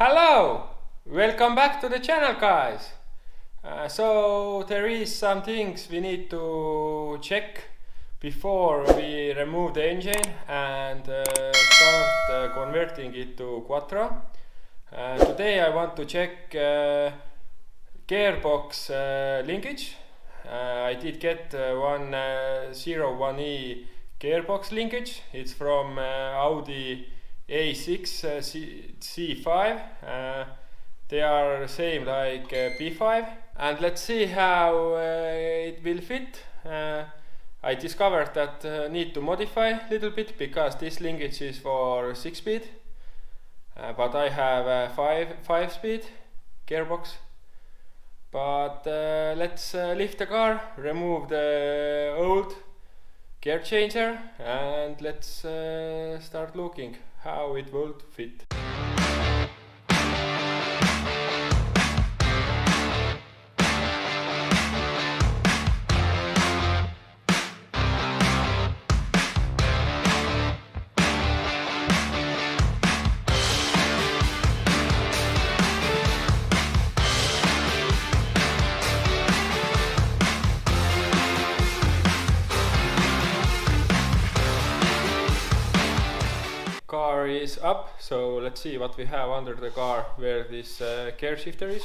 Hello! Welcome back to the channel, guys. So there is some things we need to check before we remove the engine and start converting it to quattro. Today I want to check gearbox linkage. I did get one 01E gearbox linkage. It's from Audi A6 C5. They are same like B5, and let's see how it will fit. I discovered that need to modify a little bit because this linkage is for 6-speed, but I have a 5-speed gearbox. But let's lift the car, remove the old gear changer, and let's start looking how it would fit. Car is up, so let's see what we have under the car where this gear shifter is.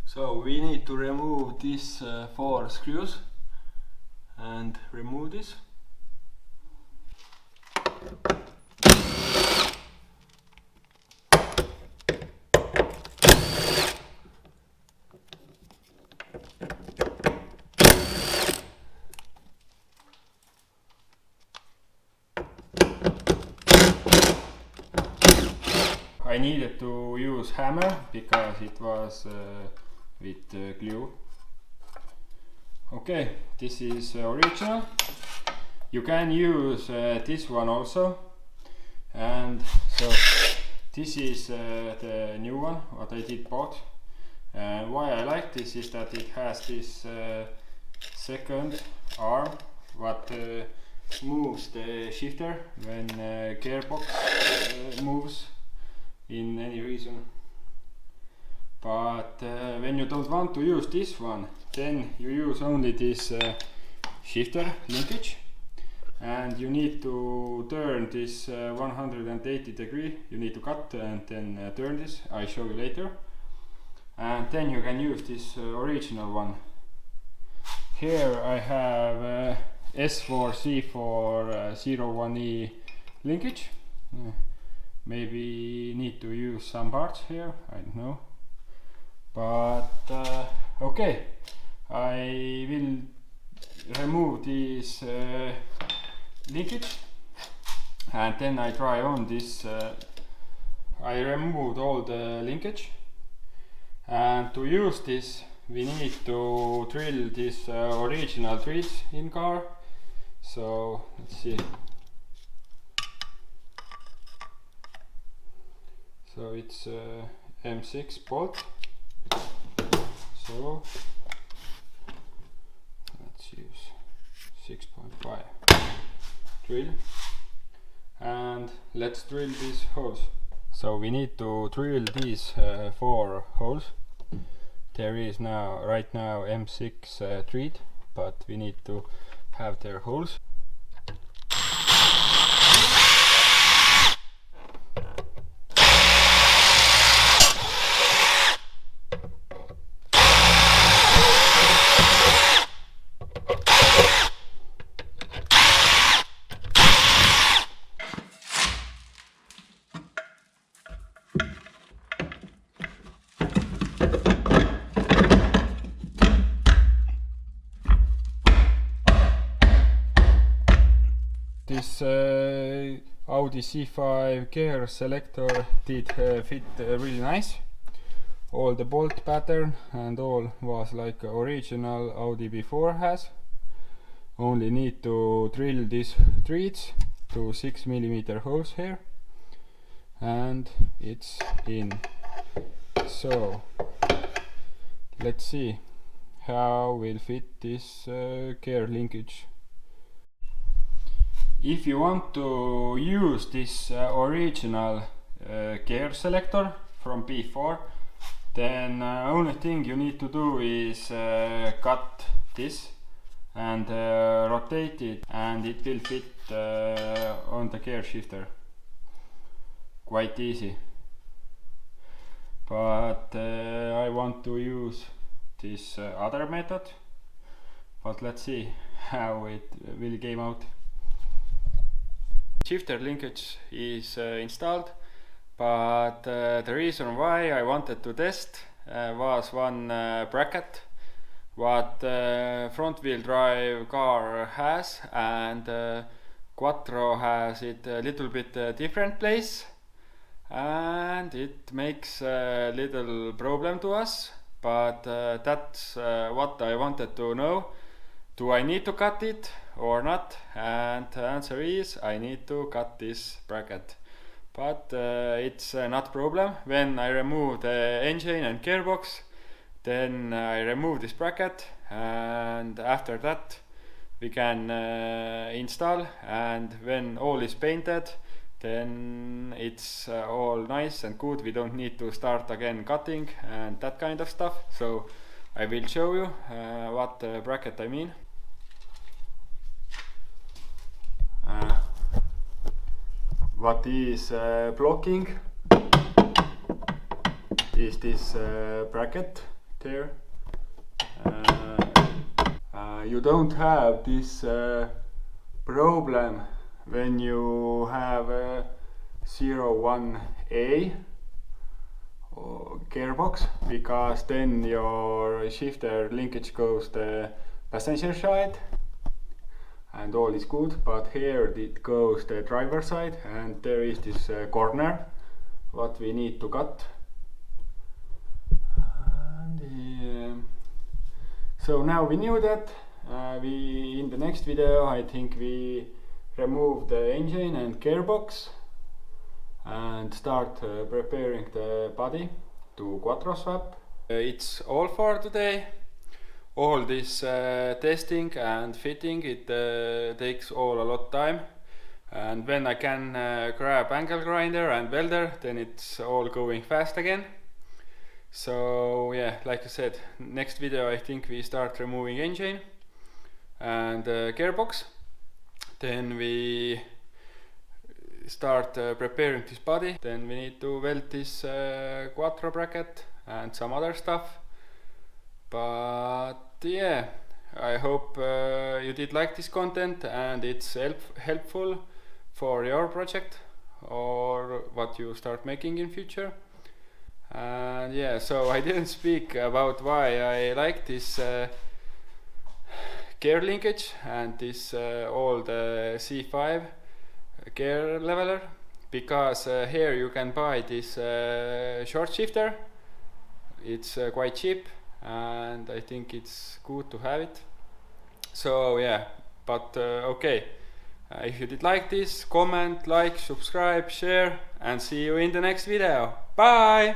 So we need to remove these 4 screws and remove this. I needed to use hammer because it was with glue. Okay, this is original. You can use this one also, and so this is the new one what I did bought. Why I like this is that it has this second arm what moves the shifter when gearbox moves in any reason. But when you don't want to use this one, then you use only this shifter linkage, and you need to turn this 180 degree. You need to cut and then turn this. I show you later, and then you can use this original one. Here I have S4C4 01E linkage. Maybe need to use some parts here, I don't know. But okay, I will remove this linkage and then I try on this. I removed all the linkage, and to use this we need to drill this original threads in car. So let's see. So it's M6 bolt. So let's use 6.5 drill, and let's drill these holes. So we need to drill these 4 holes. There is right now M6 thread, but we need to have their holes. This Audi C5 gear selector did fit really nice. All the bolt pattern and all was like original Audi before has. Only need to drill these threads to 6mm holes here, and it's in. So let's see how will fit this gear linkage. If you want to use this original gear selector from B4, then only thing you need to do is cut this and rotate it, and it will fit on the gear shifter. Quite easy. But I want to use this other method, but let's see how it will came out. Shifter linkage is installed, but the reason why I wanted to test was one bracket what front wheel drive car has, and quattro has it a little bit different place, and it makes a little problem to us, but that's what I wanted to know. Do I need to cut it or not? And the answer is I need to cut this bracket. But it's not problem. When I remove the engine and gearbox, then I remove this bracket, and after that we can install, and when all is painted, then it's all nice and good. We don't need to start again cutting and that kind of stuff. So I will show you what bracket I mean. What is blocking is this bracket there. You don't have this problem when you have a 01A gearbox, because then your shifter linkage goes the passenger side and all is good, but here it goes the driver side, and there is this corner what we need to cut. And, so now we knew that. We in the next video I think we remove the engine and gearbox and start preparing the body to quattro swap. It's all for today. All this testing and fitting, it takes all a lot time, and when I can grab angle grinder and welder, then it's all going fast again. So yeah, like I said, next video I think we start removing engine and gearbox, then we start preparing this body, then we need to weld this quattro bracket and some other stuff. But yeah, I hope you did like this content and it's helpful for your project or what you start making in future. And yeah, so I didn't speak about why I like this gear linkage and this old C5 gear leveler, because here you can buy this short shifter. It's quite cheap, and I think it's good to have it. So yeah, but okay, if you did like this, comment, like, subscribe, share, and see you in the next video. Bye!